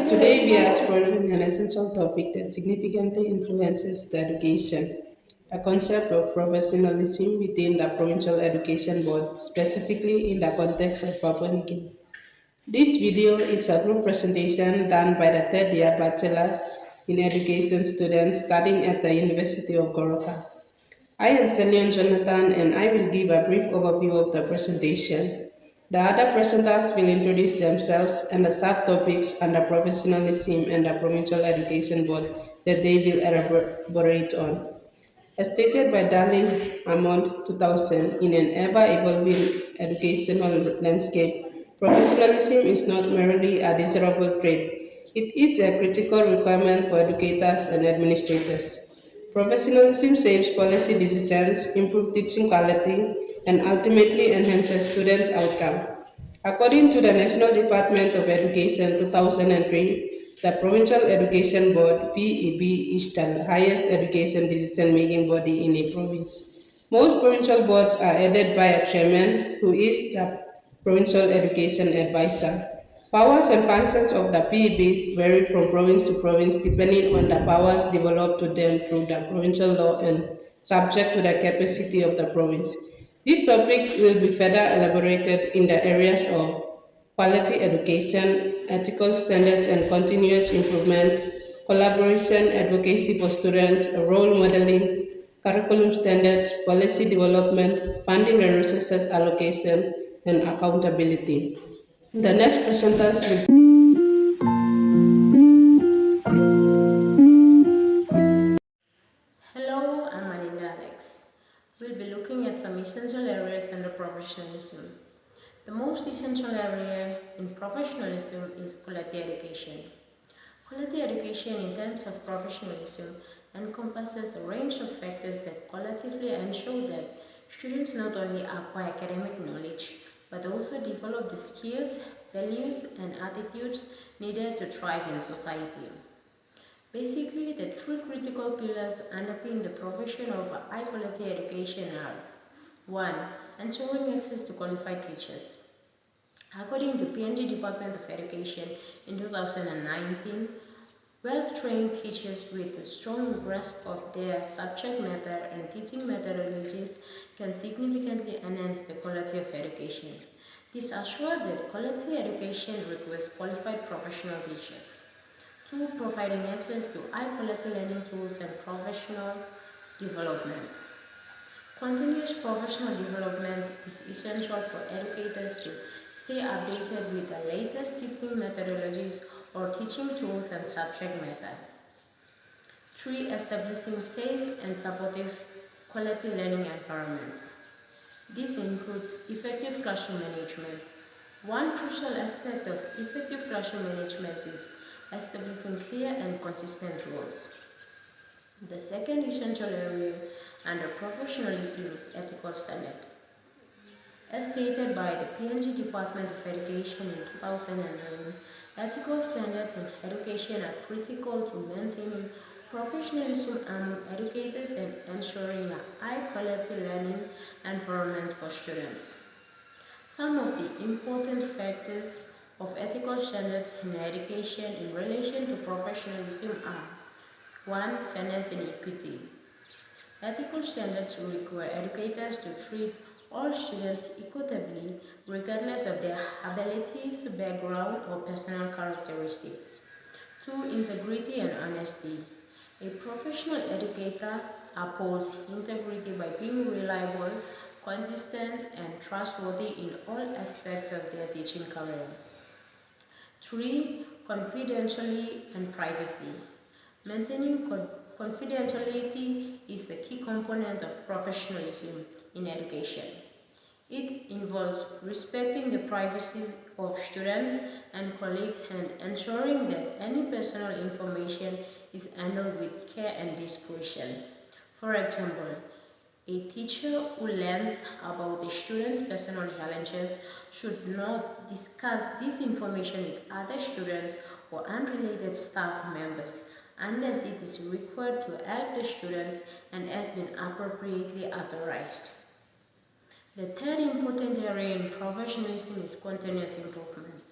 Today we are exploring an essential topic that significantly influences the education, the concept of professionalism within the Provincial Education Board, specifically in the context of Papua New Guinea. This video is a group presentation done by the third year Bachelor in Education students studying at the University of Goroka. I am Celion Jonathan and I will give a brief overview of the presentation. The other presenters will introduce themselves and the subtopics under professionalism and the Provincial Education Board that they will elaborate on. As stated by Darlene Hammond 2000, in an ever-evolving educational landscape, professionalism is not merely a desirable trait. It is a critical requirement for educators and administrators. Professionalism shapes policy decisions, improves teaching quality, and ultimately enhances students' outcome. According to the National Department of Education 2003, the Provincial Education Board (PEB) is the highest education decision-making body in a province. Most provincial boards are headed by a chairman who is the provincial education advisor. Powers and functions of the PEBs vary from province to province depending on the powers developed to them through the provincial law and subject to the capacity of the province. This topic will be further elaborated in the areas of quality education, ethical standards and continuous improvement, collaboration, advocacy for students, role modeling, curriculum standards, policy development, funding and resources allocation, and accountability. The next presenters will Hello, I'm Aninda Alex. We'll be looking at some essential areas under professionalism. The most essential area in professionalism is quality education. Quality education in terms of professionalism encompasses a range of factors that qualitatively ensure that students not only acquire academic knowledge but also develop the skills, values, and attitudes needed to thrive in society. Basically, the three critical pillars underpin the provision of high quality education are 1. Ensuring access to qualified teachers. According to PNG Department of Education in 2019, well-trained teachers with a strong grasp of their subject matter and teaching methodologies can significantly enhance the quality of education. This assures that quality education requires qualified professional teachers. 2. Providing access to high-quality learning tools and professional development. Continuous professional development is essential for educators to stay updated with the latest teaching methodologies or teaching tools and subject matter. 3. Establishing safe and supportive quality learning environments. This includes effective classroom management. One crucial aspect of effective classroom management is establishing clear and consistent rules. The second essential area under professionalism is ethical standard. As stated by the PNG Department of Education in 2009, ethical standards in education are critical to maintaining professionalism among educators and ensuring a high-quality learning environment for students. Some of the important factors of ethical standards in education in relation to professionalism are 1. Fairness and equity. Ethical standards require educators to treat all students equitably regardless of their abilities, background, or personal characteristics. 2. Integrity and honesty. A professional educator upholds integrity by being reliable, consistent, and trustworthy in all aspects of their teaching career. 3. Confidentiality and privacy. Maintaining confidentiality is a key component of professionalism in education. It involves respecting the privacy of students and colleagues and ensuring that any personal information is handled with care and discretion. For example, a teacher who learns about a student's personal challenges should not discuss this information with other students or unrelated staff members unless it is required to help the students and has been appropriately authorized. The third important area in professionalism is continuous improvement.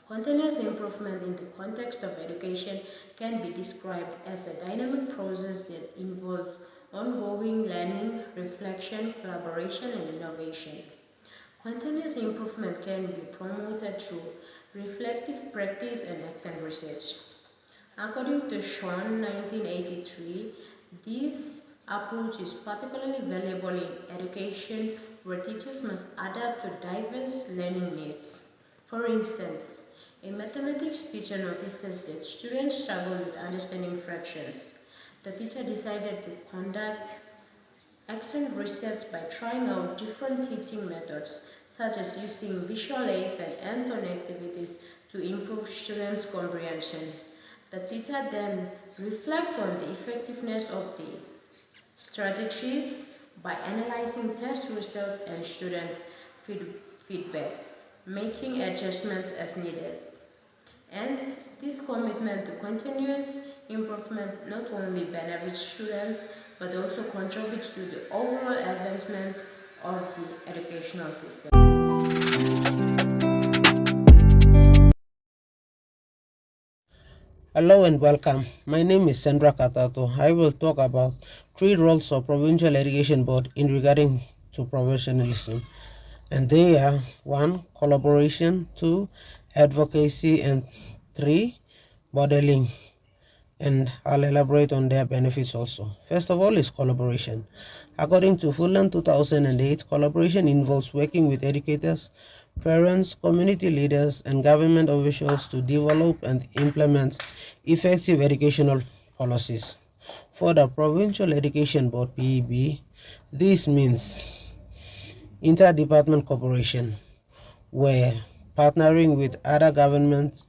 Continuous improvement in the context of education can be described as a dynamic process that involves ongoing learning, reflection, collaboration, and innovation. Continuous improvement can be promoted through reflective practice and action research. According to Sean 1983, this approach is particularly valuable in education where teachers must adapt to diverse learning needs. For instance, a mathematics teacher notices that students struggle with understanding fractions. The teacher decided to conduct action research by trying out different teaching methods, such as using visual aids and hands-on activities to improve students' comprehension. The teacher then reflects on the effectiveness of the strategies by analyzing test results and student feedbacks, making adjustments as needed. And this commitment to continuous improvement not only benefits students but also contributes to the overall advancement of the educational system. Hello and welcome. My name is Sandra Katato. I will talk about three roles of Provincial Education Board in regarding to professionalism. And they are 1. Collaboration, 2. Advocacy, and 3. Modeling. And I'll elaborate on their benefits also. First of all is collaboration. According to Fulham 2008, collaboration involves working with educators, parents, community leaders, and government officials to develop and implement effective educational policies. For the Provincial Education Board (PEB), this means interdepartment cooperation, where partnering with other government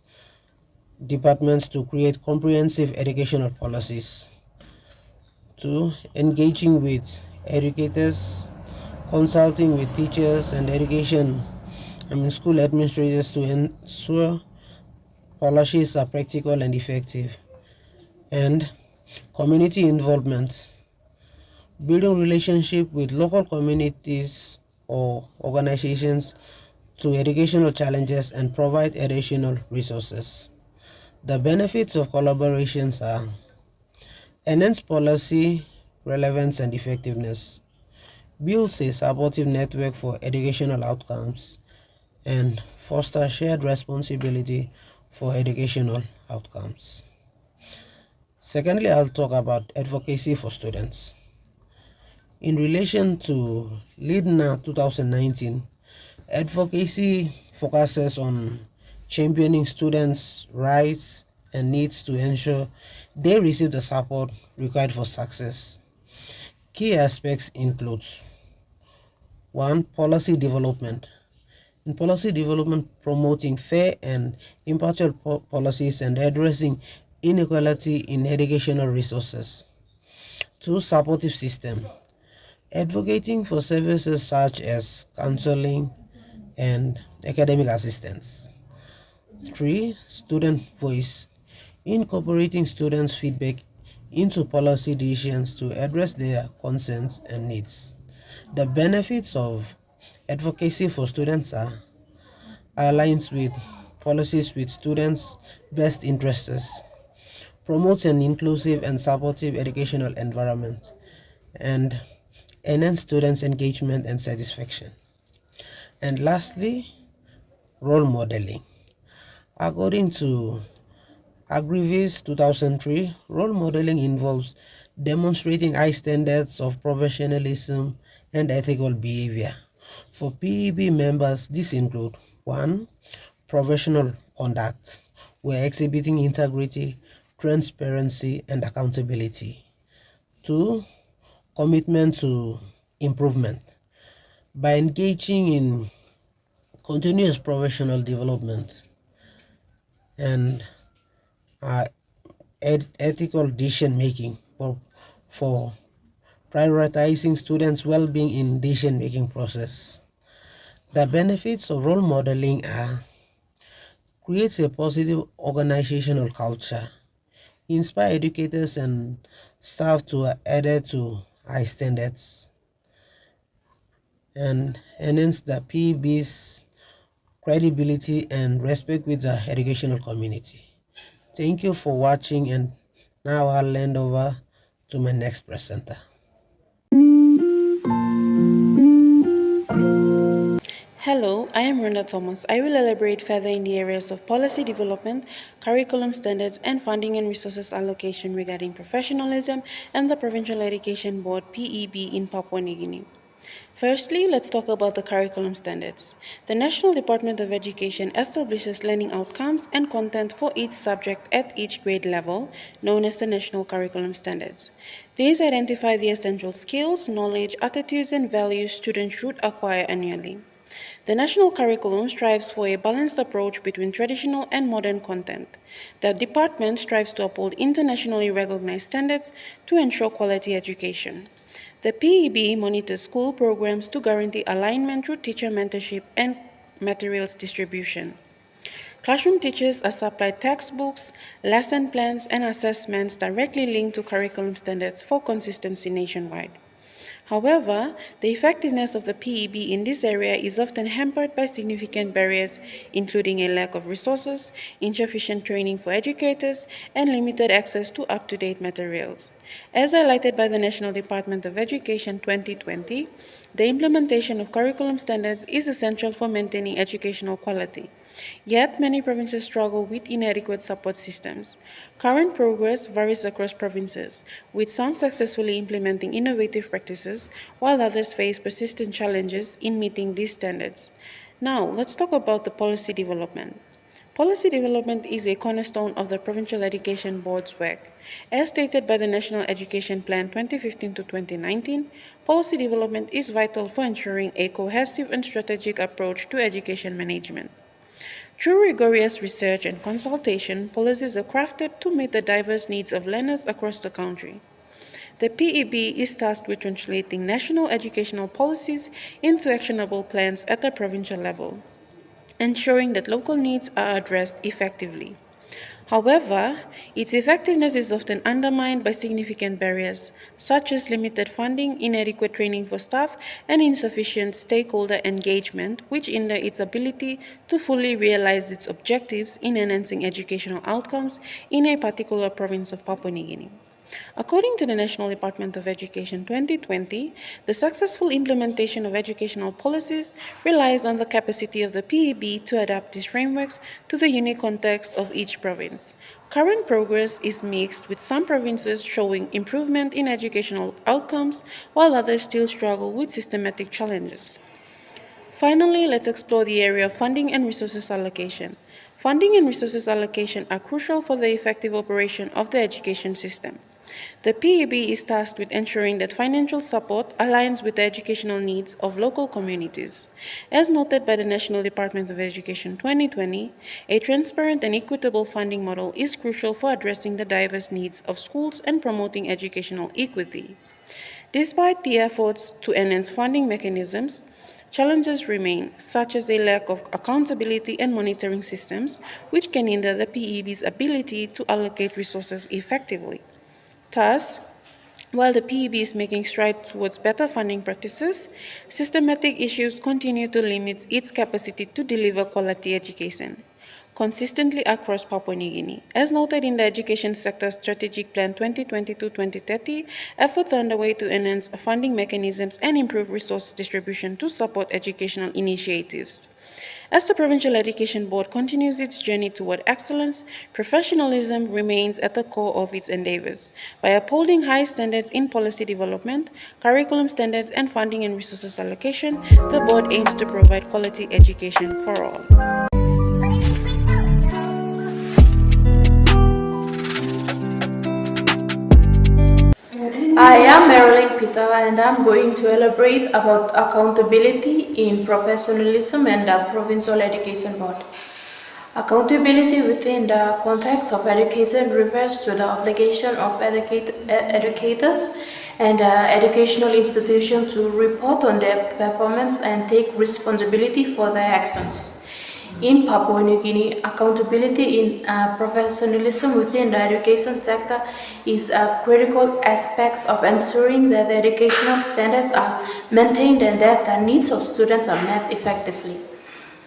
departments to create comprehensive educational policies. 2. Engaging with educators, consulting with teachers and school administrators to ensure policies are practical and effective. And community involvement, building relationship with local communities or organizations to educational challenges and provide additional resources. The benefits of collaborations are enhance policy relevance and effectiveness, builds a supportive network for educational outcomes, and foster shared responsibility for educational outcomes. Secondly, I'll talk about advocacy for students. In relation to LEADNA 2019, advocacy focuses on championing students' rights and needs to ensure they receive the support required for success. Key aspects include 1. Policy development. In policy development, promoting fair and impartial policies and addressing inequality in educational resources. 2. Supportive system. Advocating for services such as counseling and academic assistance. 3. Student voice. Incorporating students' feedback into policy decisions to address their concerns and needs. The benefits of advocacy for students are aligns with policies with students' best interests, promotes an inclusive and supportive educational environment, and enhance students' engagement and satisfaction. And lastly, role modeling. According to Agrivis 2003, role modeling involves demonstrating high standards of professionalism and ethical behavior. For PEB members, this include 1. Professional conduct, where exhibiting integrity, transparency, and accountability. 2. Commitment to improvement, by engaging in continuous professional development and ethical decision making for prioritizing students' well-being in decision making process. The benefits of role modeling are creates a positive organizational culture, inspire educators and staff to adhere to high standards, and enhance the PB's credibility, and respect with the educational community. Thank you for watching, and now I'll hand over to my next presenter. Hello, I am Rhonda Thomas. I will elaborate further in the areas of policy development, curriculum standards, and funding and resources allocation regarding professionalism and the Provincial Education Board (PEB) in Papua New Guinea. Firstly, let's talk about the curriculum standards. The National Department of Education establishes learning outcomes and content for each subject at each grade level, known as the National Curriculum Standards. These identify the essential skills, knowledge, attitudes, and values students should acquire annually. The national curriculum strives for a balanced approach between traditional and modern content. The department strives to uphold internationally recognized standards to ensure quality education. The PEB monitors school programs to guarantee alignment through teacher mentorship and materials distribution. Classroom teachers are supplied textbooks, lesson plans, and assessments directly linked to curriculum standards for consistency nationwide. However, the effectiveness of the PEB in this area is often hampered by significant barriers, including a lack of resources, insufficient training for educators, and limited access to up-to-date materials. As highlighted by the National Department of Education 2020, the implementation of curriculum standards is essential for maintaining educational quality. Yet, many provinces struggle with inadequate support systems. Current progress varies across provinces, with some successfully implementing innovative practices, while others face persistent challenges in meeting these standards. Now, let's talk about the policy development. Policy development is a cornerstone of the Provincial Education Board's work. As stated by the National Education Plan 2015 to 2019, policy development is vital for ensuring a cohesive and strategic approach to education management. Through rigorous research and consultation, policies are crafted to meet the diverse needs of learners across the country. The PEB is tasked with translating national educational policies into actionable plans at the provincial level, ensuring that local needs are addressed effectively. However, its effectiveness is often undermined by significant barriers, such as limited funding, inadequate training for staff, and insufficient stakeholder engagement, which hinder its ability to fully realize its objectives in enhancing educational outcomes in a particular province of Papua New Guinea. According to the National Department of Education 2020, the successful implementation of educational policies relies on the capacity of the PEB to adapt these frameworks to the unique context of each province. Current progress is mixed, with some provinces showing improvement in educational outcomes, while others still struggle with systematic challenges. Finally, let's explore the area of funding and resources allocation. Funding and resources allocation are crucial for the effective operation of the education system. The PEB is tasked with ensuring that financial support aligns with the educational needs of local communities. As noted by the National Department of Education 2020, a transparent and equitable funding model is crucial for addressing the diverse needs of schools and promoting educational equity. Despite the efforts to enhance funding mechanisms, challenges remain, such as a lack of accountability and monitoring systems, which can hinder the PEB's ability to allocate resources effectively. Thus, while the PEB is making strides towards better funding practices, systematic issues continue to limit its capacity to deliver quality education consistently across Papua New Guinea. As noted in the Education Sector Strategic Plan 2020-2030, efforts are underway to enhance funding mechanisms and improve resource distribution to support educational initiatives. As the Provincial Education Board continues its journey toward excellence, professionalism remains at the core of its endeavors. By upholding high standards in policy development, curriculum standards, and funding and resources allocation, the board aims to provide quality education for all. I am Marilyn Peter and I'm going to elaborate about accountability in professionalism and the Provincial Education Board. Accountability within the context of education refers to the obligation of educators and educational institutions to report on their performance and take responsibility for their actions. In Papua New Guinea, accountability in professionalism within the education sector is a critical aspect of ensuring that the educational standards are maintained and that the needs of students are met effectively.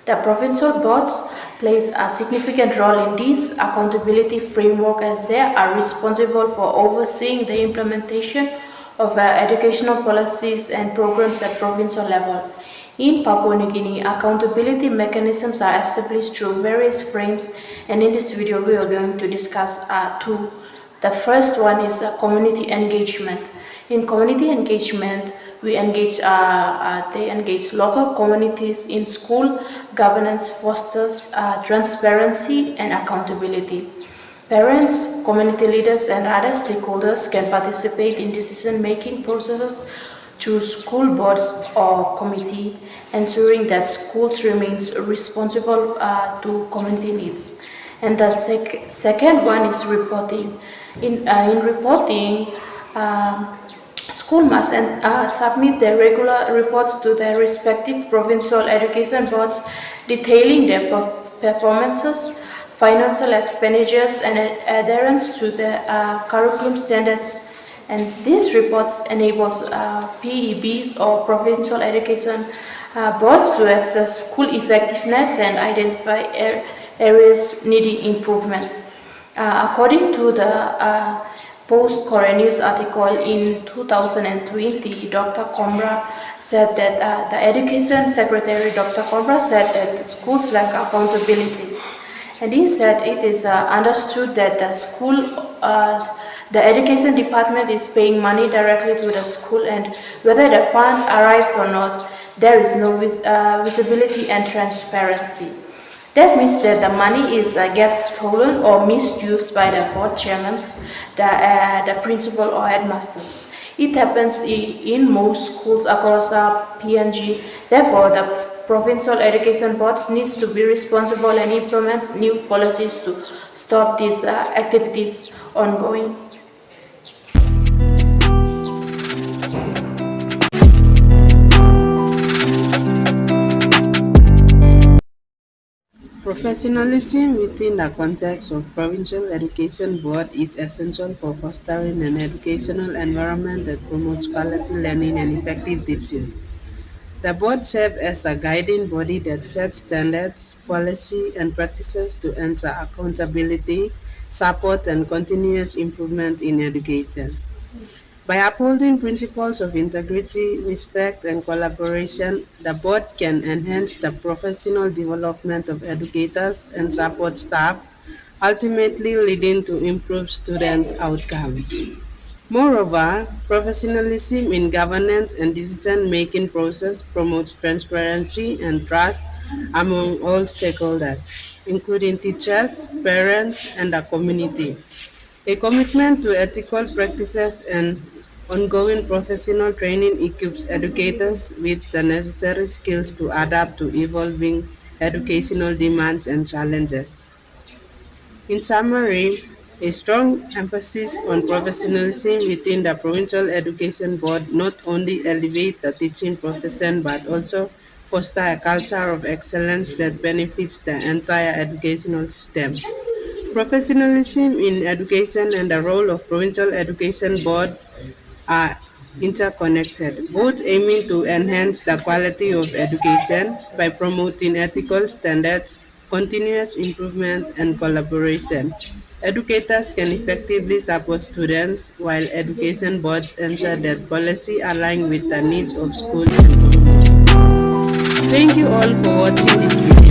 The provincial boards plays a significant role in this accountability framework as they are responsible for overseeing the implementation of educational policies and programs at provincial level. In Papua New Guinea, accountability mechanisms are established through various frames, and in this video we are going to discuss two. The first one is community engagement. In community engagement, they engage local communities in school governance, fosters transparency and accountability. Parents, community leaders, and other stakeholders can participate in decision-making processes through school boards or committee, ensuring that schools remains responsible to community needs. And the second one is reporting. In reporting, school must submit their regular reports to their respective provincial education boards detailing their performances, financial expenditures, and adherence to the curriculum standards. And these reports enables PEBs or provincial education boards to assess school effectiveness and identify areas needing improvement. According to the Post-Korea News article in 2020, Dr. Komra said that the Education Secretary Dr. Komra said that schools lack accountabilities. And he said it is understood that the education department is paying money directly to the school, and whether the fund arrives or not, there is no visibility and transparency. That means that the money gets stolen or misused by the board chairmen, the principal or headmasters. It happens in most schools across PNG. Therefore, the provincial education boards needs to be responsible and implement new policies to stop these activities ongoing. Professionalism within the context of Provincial Education Board is essential for fostering an educational environment that promotes quality learning and effective teaching. The board serves as a guiding body that sets standards, policy, and practices to ensure accountability, support, and continuous improvement in education. By upholding principles of integrity, respect, and collaboration, the board can enhance the professional development of educators and support staff, ultimately leading to improved student outcomes. Moreover, professionalism in governance and decision-making process promotes transparency and trust among all stakeholders, including teachers, parents, and the community. A commitment to ethical practices and ongoing professional training equips educators with the necessary skills to adapt to evolving educational demands and challenges. In summary, a strong emphasis on professionalism within the Provincial Education Board not only elevates the teaching profession but also foster a culture of excellence that benefits the entire educational system. Professionalism in education and the role of Provincial Education Board are interconnected, both aiming to enhance the quality of education by promoting ethical standards, continuous improvement, and collaboration. Educators can effectively support students, while education boards ensure that policy align with the needs of schools and communities. Thank you all for watching this video.